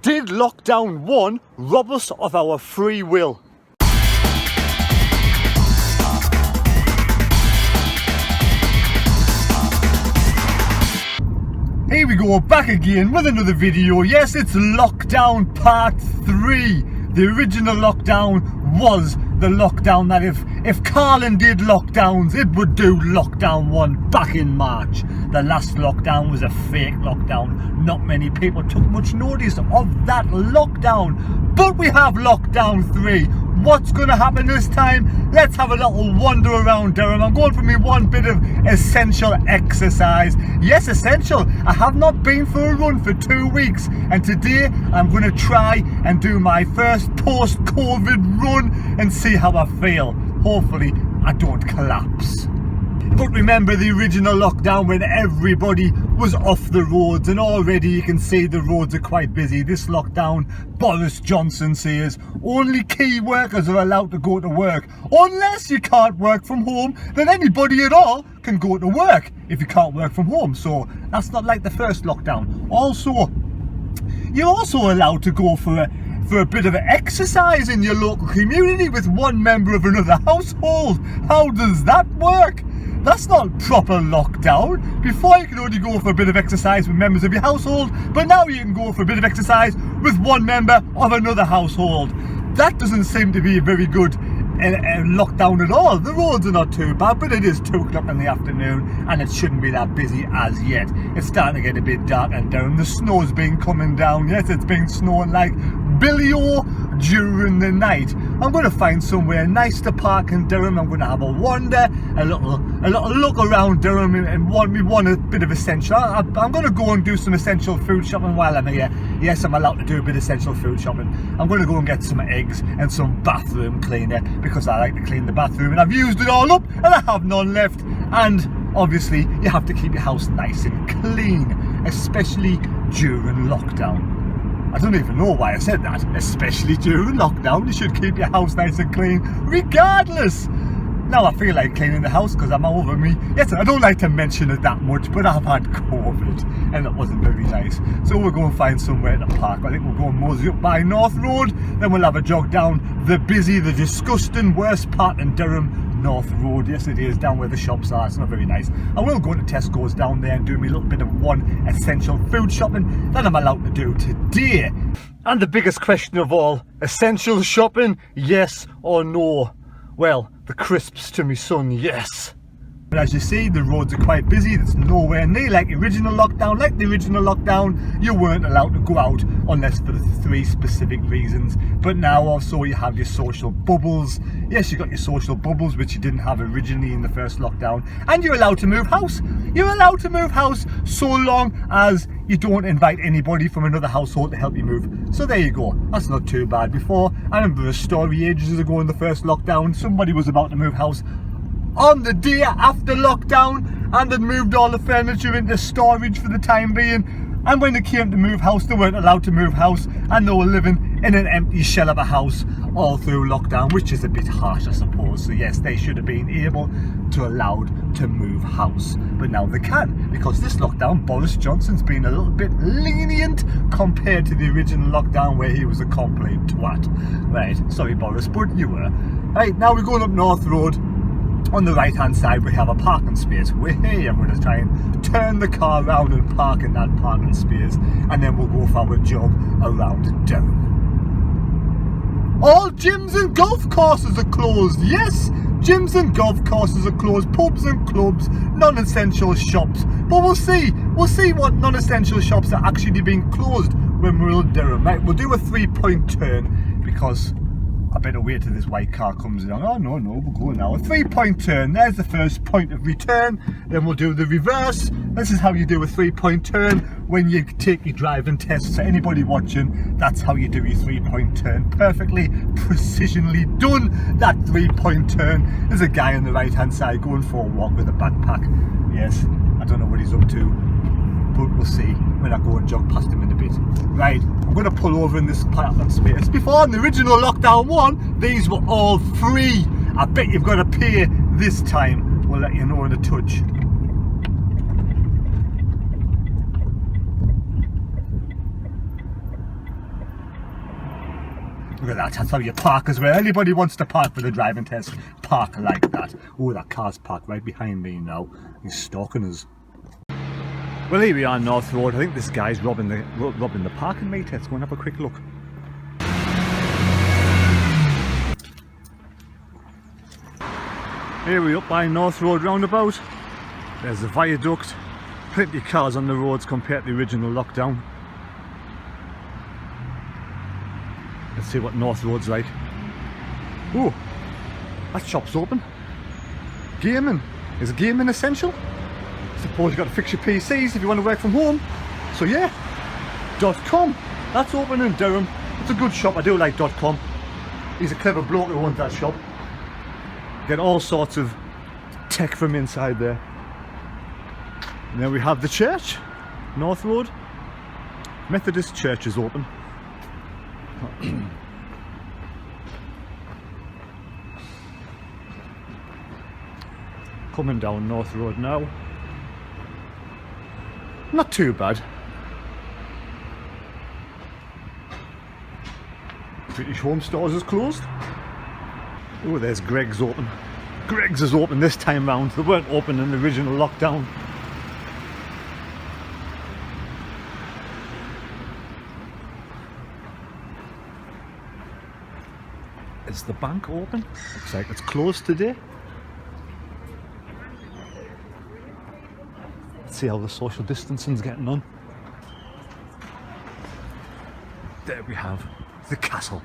Did lockdown 1 rob us of our free will? Here we go, back again with another video. Yes, it's lockdown part 3. The original lockdown was the lockdown that if Carlin did lockdowns, it would do lockdown 1 back in March. The last lockdown was a fake lockdown. Not many people took much notice of that lockdown. But we have lockdown 3. What's going to happen this time? Let's have a little wander around Durham. I'm going for me one bit of essential exercise. Yes, essential. I have not been for a run for 2 weeks, and today I'm going to try and do my first post-COVID run and see how I feel. Hopefully I don't collapse. But remember the original lockdown when everybody was off the roads, and already you can see the roads are quite busy. This lockdown, Boris Johnson says only key workers are allowed to go to work. Unless you can't work from home, then anybody at all can go to work if you can't work from home. So that's not like the first lockdown. Also, you're also allowed to go for a bit of exercise in your local community with one member of another household. How does that work? That's not proper lockdown. Before you could only go for a bit of exercise with members of your household, but now you can go for a bit of exercise with one member of another household. That doesn't seem to be a very good lockdown at all. The roads are not too bad, but it is 2 o'clock in the afternoon and it shouldn't be that busy as yet. It's starting to get a bit dark and down. The snow's been coming down. Yes, it's been snowing like Billy-o during the night. I'm going to find somewhere nice to park in Durham. I'm going to have a wander, a little look around Durham and want a bit of essential. I'm going to go and do some essential food shopping while I'm here. Yes, I'm allowed to do a bit of essential food shopping. I'm going to go and get some eggs and some bathroom cleaner because I like to clean the bathroom and I've used it all up and I have none left. And obviously you have to keep your house nice and clean, especially during lockdown. I don't even know why I said that. Especially during lockdown, you should keep your house nice and clean regardless. Now I feel like cleaning the house because I'm over me. Yes, I don't like to mention it that much, but I've had COVID and it wasn't very nice. So we're going to find somewhere to park. I think we'll go and mosey up by North Road. Then we'll have a jog down the busy, the disgusting worst part in Durham, North Road. Yes, it is down where the shops are. It's not very nice. I will go to Tesco's down there and do me a little bit of one essential food shopping that I'm allowed to do today. And the biggest question of all, essential shopping, yes or no? Well, the crisps to me son, yes. But as you see, the roads are quite busy. There's nowhere near like the original lockdown. Like the original lockdown, you weren't allowed to go out unless for the 3 specific reasons. But now also you have your social bubbles. Yes, you got your social bubbles, which you didn't have originally in the first lockdown. And you're allowed to move house. You're allowed to move house so long as you don't invite anybody from another household to help you move. So there you go. That's not too bad. Before, I remember a story ages ago in the first lockdown. Somebody was about to move house on the day after lockdown and had moved all the furniture into storage for the time being. And when they came to move house, they weren't allowed to move house and they were living in an empty shell of a house all through lockdown, which is a bit harsh, I suppose. So yes, they should have been able to allowed to move house, but now they can, because this lockdown Boris Johnson's been a little bit lenient compared to the original lockdown where he was a complete twat. Right, sorry Boris, but you were. Right, now we're going up North Road. On the right hand side we have a parking space. We're here. I'm going to try and turn the car around and park in that parking space, and then we'll go for our jog around Durham. All gyms and golf courses are closed. Yes, gyms and golf courses are closed. Pubs and clubs, non-essential shops. But we'll see what non-essential shops are actually being closed when we're in Durham. Right, we'll do a 3-point turn because I better wait till this white car comes along. Oh no, we're going now. A 3-point turn. There's the first point of return. Then we'll do the reverse. This is how you do a 3-point turn when you take your driving test. So anybody watching, that's how you do your 3-point turn. Perfectly, precisionally done, that 3-point turn. There's a guy on the right hand side going for a walk with a backpack. Yes, I don't know what he's up to, but we'll see when I go and jog past him in a bit. Right, I'm going to pull over in this parking space. Before, in the original lockdown 1, these were all free. I bet you've got to pay this time. We'll let you know in a touch. Look at that, that's how you park as well. Anybody wants to park for the driving test, park like that. Oh, that car's parked right behind me now. He's stalking us. Well, here we are, North Road. I think this guy's robbing the parking meter. Let's go and have a quick look. Here we up by North Road roundabout. There's the viaduct. Plenty of cars on the roads compared to the original lockdown. Let's see what North Road's like. Oh, that shop's open. Gaming. Is gaming essential? Suppose you've got to fix your PCs if you want to work from home. So yeah, .com. That's open in Durham. It's a good shop. I do like .com. He's a clever bloke who owns that shop. Get all sorts of tech from inside there. And then we have the church, North Road. Methodist Church is open. Coming down North Road now. Not too bad. British Home Stores is closed. Oh, there's Greg's open. Greg's is open this time round. They weren't open in the original lockdown. Is the bank open? Looks like it's closed today. Let's see how the social distancing's getting on. There we have the castle.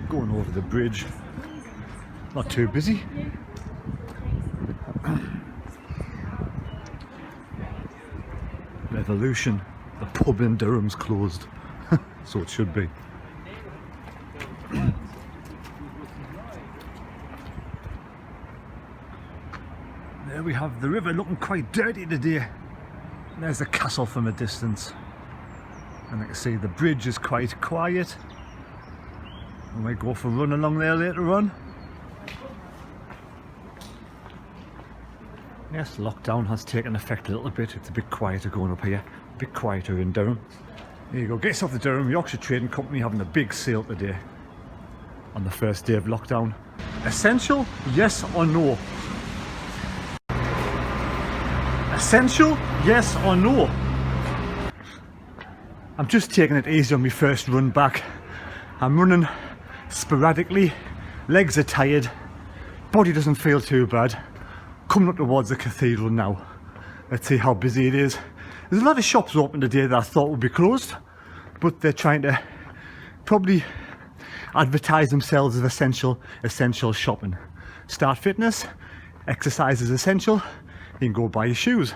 Going over the bridge. Not too busy. Revolution. The pub in Durham's closed. So it should be. There we have the river looking quite dirty today. There's the castle from a distance. And I can see the bridge is quite quiet. I might go for a run along there later on. Yes, lockdown has taken effect a little bit. It's a bit quieter going up here. A bit quieter in Durham. There you go, get yourself the Durham Yorkshire Trading Company having a big sale today. On the first day of lockdown. Essential, yes or no? Essential, yes or no? I'm just taking it easy on my first run back. I'm running sporadically, legs are tired, body doesn't feel too bad. Coming up towards the cathedral now. Let's see how busy it is. There's a lot of shops open today that I thought would be closed, but they're trying to probably advertise themselves as essential shopping. Start fitness, exercise is essential, you can go buy your shoes.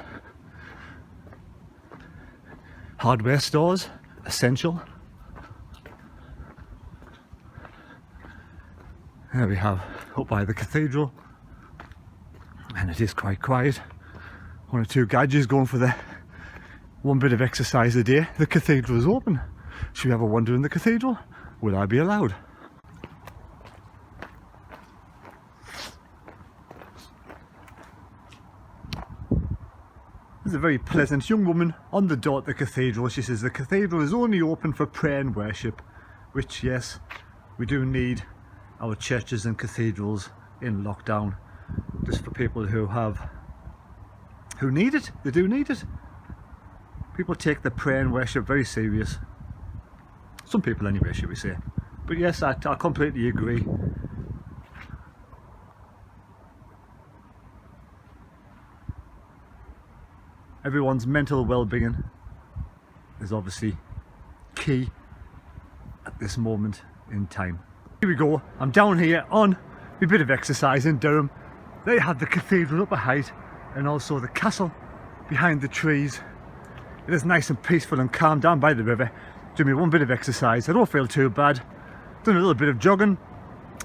Hardware stores, essential. There we have, up by the cathedral. And it is quite quiet. One or two gadgets going for the one bit of exercise a day. The cathedral is open. Should we have a wander in the cathedral? Will I be allowed? There's a very pleasant young woman on the door at the cathedral. She says the cathedral is only open for prayer and worship, which, yes, we do need our churches and cathedrals in lockdown, just for people who need it. They do need it. People take the prayer and worship very serious. Some people anyway, should we say. But yes, I completely agree. Everyone's mental well-being is obviously key at this moment in time. Here we go, I'm down here on a bit of exercise in Durham. They have the cathedral up a height and also the castle behind the trees. It is nice and peaceful and calm down by the river. Doing me one bit of exercise, I don't feel too bad. Done a little bit of jogging.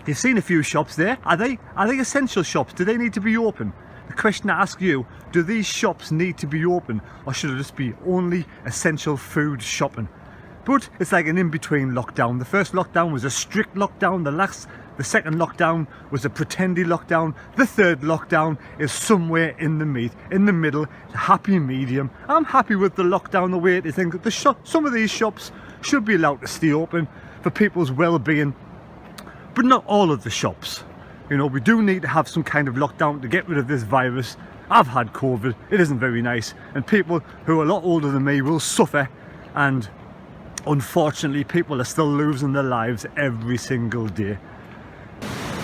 You've seen a few shops there. Are they essential shops? Do they need to be open? The question I ask you, do these shops need to be open, or should it just be only essential food shopping? But it's like an in-between lockdown. The first lockdown was a strict lockdown. The second lockdown was a pretendy lockdown. The third lockdown is somewhere in the middle, a happy medium. I'm happy with the lockdown the way it is. I think that some of these shops should be allowed to stay open for people's well-being, but not all of the shops. You know, we do need to have some kind of lockdown to get rid of this virus. I've had COVID, it isn't very nice, and people who are a lot older than me will suffer, and unfortunately people are still losing their lives every single day.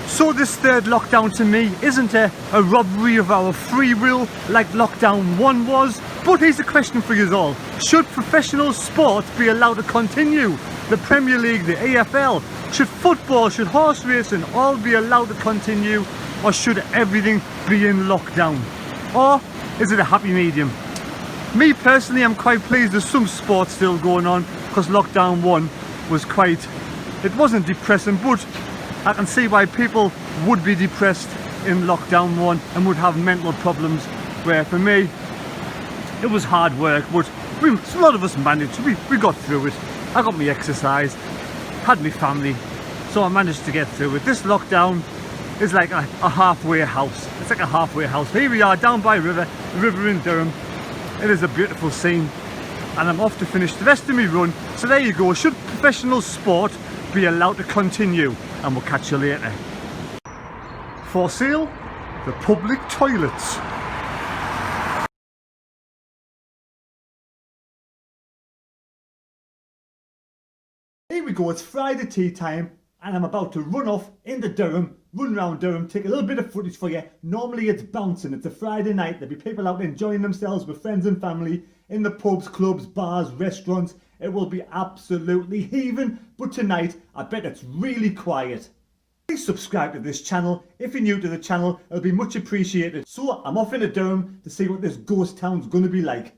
So this third lockdown to me isn't a robbery of our free will like lockdown 1 was, but here's a question for you all. Should professional sport be allowed to continue? The Premier League, the AFL, should football, should horse racing all be allowed to continue, or should everything be in lockdown? Or is it a happy medium? Me personally, I'm quite pleased there's some sport still going on, because lockdown 1 was it wasn't depressing, but I can see why people would be depressed in lockdown 1 and would have mental problems, where for me it was hard work, but a lot of us managed, we got through it. I got my exercise, had my family, so I managed to get through it. This lockdown is like a halfway house. It's like a halfway house. Here we are down by the river in Durham. It is a beautiful scene, and I'm off to finish the rest of my run. So there you go. Should professional sport be allowed to continue? And we'll catch you later. For sale, the public toilets. Here we go, it's Friday tea time, and I'm about to run off into Durham, run around Durham, take a little bit of footage for you. Normally it's bouncing, it's a Friday night, there'll be people out enjoying themselves with friends and family, in the pubs, clubs, bars, restaurants. It will be absolutely heaving, but tonight I bet it's really quiet. Please subscribe to this channel. If you're new to the channel, it'll be much appreciated. So I'm off into Durham to see what this ghost town's going to be like.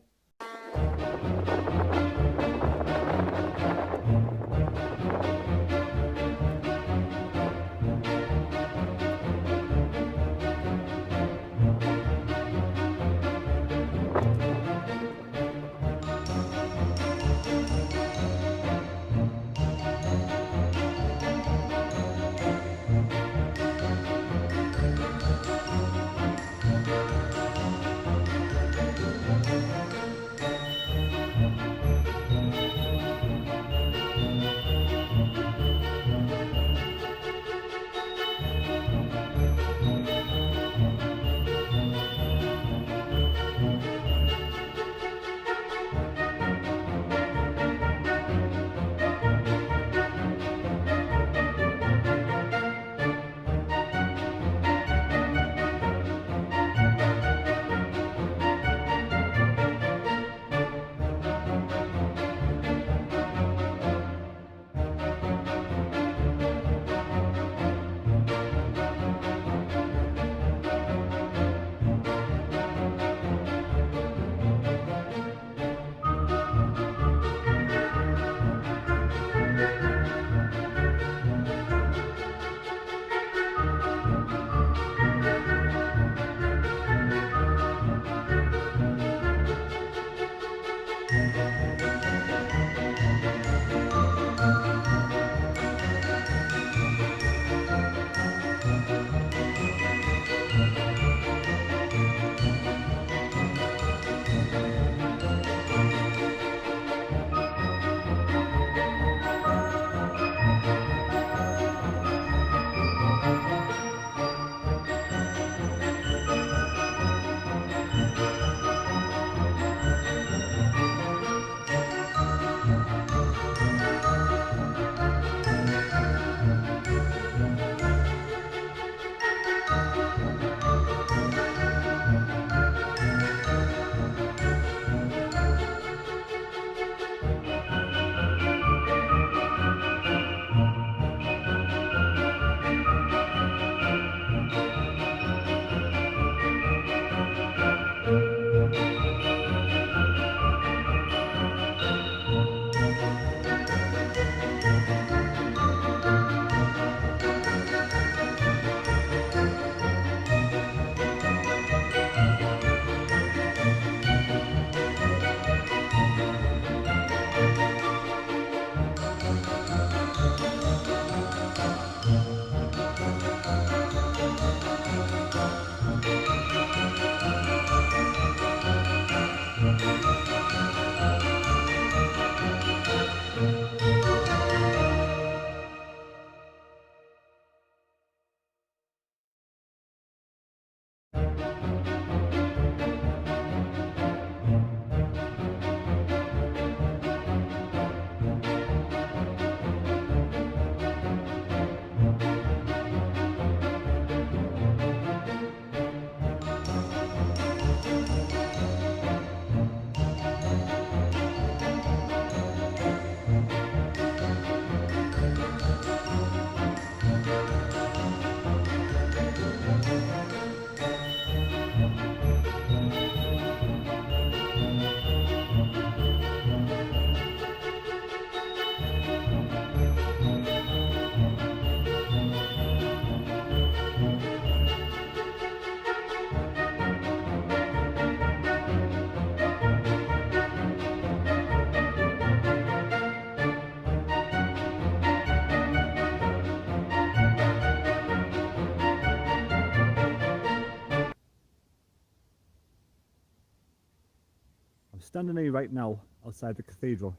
standing here right now outside the cathedral,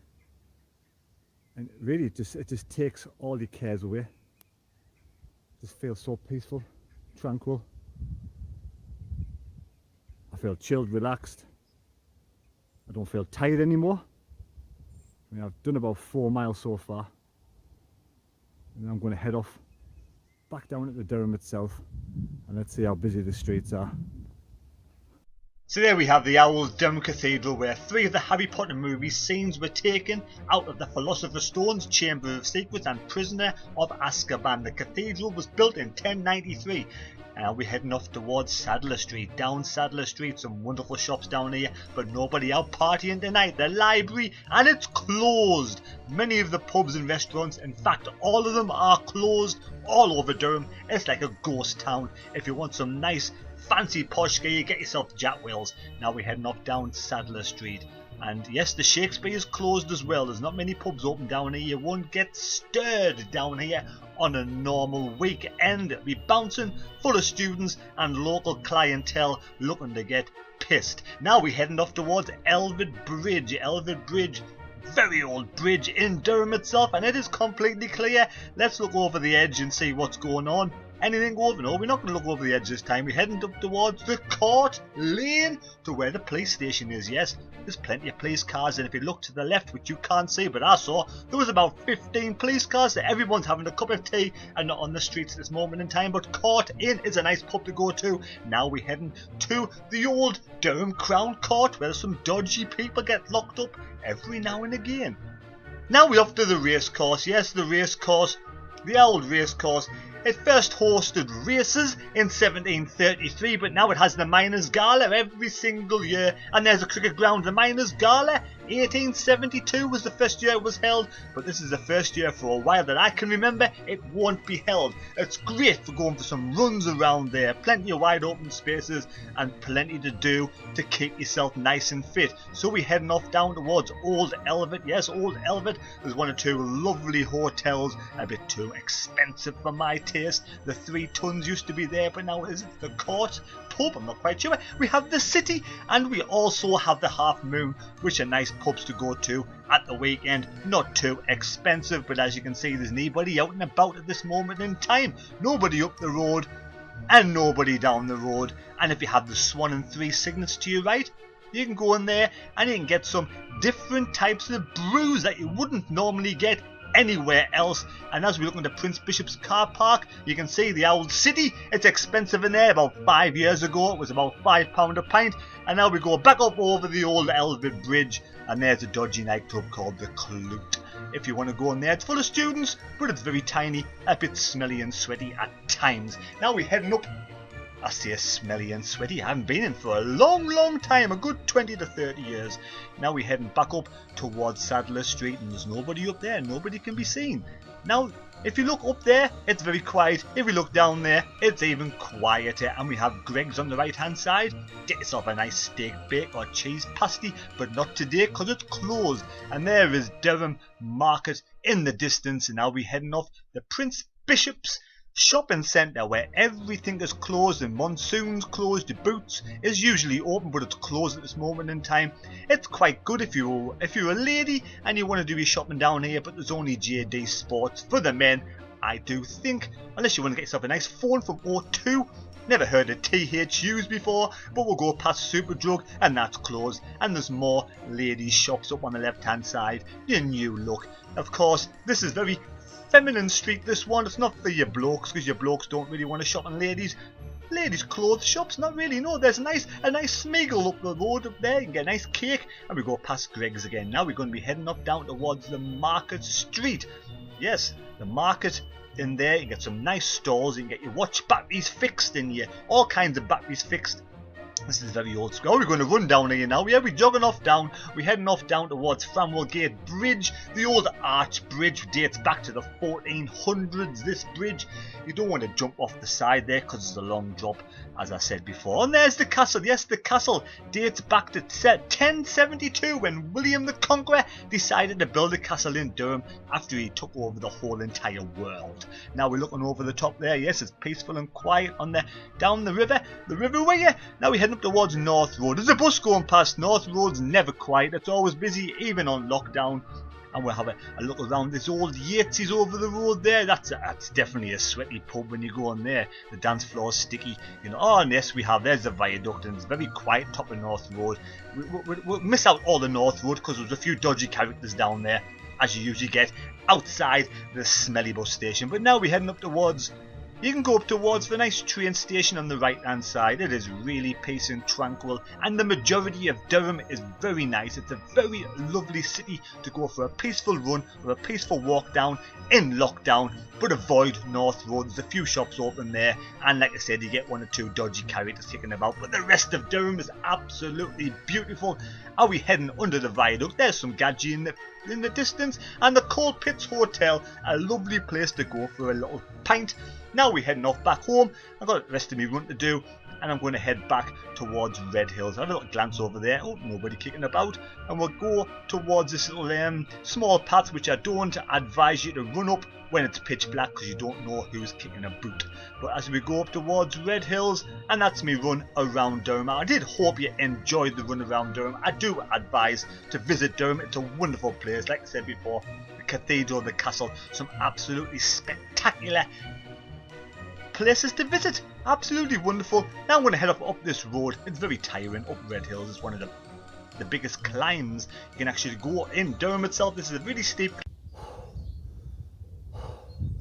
and really it just takes all your cares away. Just feels so peaceful, tranquil. I feel chilled, relaxed. I don't feel tired anymore. I mean, I've done about 4 miles so far, and I'm going to head off back down into Durham itself, and let's see how busy the streets are. So there we have the old Durham Cathedral, where 3 of the Harry Potter movie scenes were taken out of the Philosopher's Stone's Chamber of Secrets and Prisoner of Azkaban. The cathedral was built in 1093. We're heading off towards Sadler Street. Down Sadler Street, some wonderful shops down here, but nobody out partying tonight. The library, and it's closed. Many of the pubs and restaurants, in fact all of them, are closed all over Durham. It's like a ghost town. If you want some nice fancy posh gear, get yourself Jatwells. Now we're heading off down Sadler Street. And yes, the Shakespeare is closed as well. There's not many pubs open down here. You won't get stirred down here on a normal weekend. It'll be bouncing, full of students and local clientele looking to get pissed. Now we're heading off towards Elvid Bridge. Elvid Bridge, very old bridge in Durham itself, and it is completely clear. Let's look over the edge and see what's going on. Anything over? No, we're not going to look over the edge this time. We're heading up towards the Court Lane, to where the police station is. Yes, there's plenty of police cars, and if you look to the left, which you can't see but I saw, there was about 15 police cars. So everyone's having a cup of tea and not on the streets at this moment in time. But Court Inn is a nice pub to go to. Now we're heading to the old Durham Crown Court, where some dodgy people get locked up every now and again. Now we're off to the race course. Yes, the race course, the old race course. It first hosted races in 1733, but now it has the Miners' Gala every single year. And there's a cricket ground. The Miners' Gala, 1872 was the first year it was held, but this is the first year for a while that I can remember it won't be held. It's great for going for some runs around there. Plenty of wide open spaces and plenty to do to keep yourself nice and fit. So we're heading off down towards Old Elvet. Yes, Old Elvet. There's 1 or 2 lovely hotels, a bit too expensive for my taste. The 3 Tons used to be there, but now is it the Court Pub? I'm not quite sure. We have the City, and we also have the Half Moon, which are nice pubs to go to at the weekend. Not too expensive, but as you can see, there's nobody out and about at this moment in time. Nobody up the road and nobody down the road. And if you have the Swan and 3 Signets to your right, you can go in there and you can get some different types of brews that you wouldn't normally get anywhere else. And as we look into Prince Bishop's car park, you can see the old City. It's expensive in there. About 5 years ago it was about £5 a pint, and now we go back up over the old Elvid Bridge, and there's a dodgy nightclub called the Clute. If you want to go in there, it's full of students, but it's very tiny, a bit smelly and sweaty at times. Now we're heading up. I say smelly and sweaty. I haven't been in for a long time, a good 20 to 30 years. Now we're heading back up towards Sadler Street, and there's nobody up there. Nobody can be seen. Now, if you look up there, it's very quiet. If you look down there, it's even quieter. And we have Greg's on the right hand side. Get yourself a nice steak bake or cheese pasty, but not today because it's closed. And there is Durham Market in the distance. And now we're heading off the Prince Bishop's shopping centre, where everything is closed and monsoon's closed. The Boots is usually open, but it's closed at this moment in time. It's quite good if you're a lady and you want to do your shopping down here, but there's only JD Sports for the men, I do think, unless you want to get yourself a nice phone from O2. Never heard of THUs before, but we'll go past Superdrug and that's closed. And there's more ladies shops up on the left hand side. The New Look. Of course, this is very feminine street, this one. It's not for your blokes, because your blokes don't really want to shop on ladies clothes shops, not really. No, there's a nice Smeagol up the road up there. You can get a nice cake, and we go past Greg's again. Now we're going to be heading up down towards the Market Street. Yes, the market. In there you can get some nice stalls. You can get your watch batteries fixed in here, all kinds of batteries fixed. This is very old school. We're going to run down here now. Yeah, we're jogging off down. We're heading off down towards Framwell Gate Bridge. The old arch bridge dates back to the 1400s, this bridge. You don't want to jump off the side there because it's a long drop, as I said before. And there's the castle. Yes, the castle dates back to 1072 when William the Conqueror decided to build a castle in Durham after he took over the whole entire world. Now we're looking over the top there. Yes, it's peaceful and quiet on the down the river Wear. Now we're heading up up towards North Road. There's a bus going past. North Road's never quiet. It's always busy, even on lockdown. And we'll have a look around. This old Yates's over the road there. That's definitely a sweaty pub when you go on there. The dance floor's sticky. You know. Oh, and yes, there's the viaduct, and it's very quiet top of North Road. We'll miss out all the North Road because there's a few dodgy characters down there, as you usually get outside the smelly bus station. But now we're heading up towards. You can go up towards the nice train station on the right hand side. It is really peace and tranquil, and the majority of Durham is very nice. It's a very lovely city to go for a peaceful run or a peaceful walk down in lockdown, but avoid North Road. There's a few shops open there, and like I said, you get one or two dodgy characters kicking about, but the rest of Durham is absolutely beautiful. Are we heading under the viaduct? There's some gadget in the distance, and the Coal Pits Hotel, a lovely place to go for a little pint. Now we're heading off back home. I've got the rest of me run to do, and I'm going to head back towards Red Hills. Have a little glance over there. Oh, nobody kicking about. And we'll go towards this little small path, which I don't advise you to run up when it's pitch black, because you don't know who's kicking a boot. But as we go up towards Red Hills, and that's me run around Durham. I did hope you enjoyed the run around Durham. I do advise to visit Durham. It's a wonderful place. Like I said before, the cathedral, the castle, some absolutely spectacular places to visit. Absolutely wonderful. Now I'm going to head up this road. It's very tiring. Up Red Hills is one of the biggest climbs you can actually go in Durham itself. This is a really steep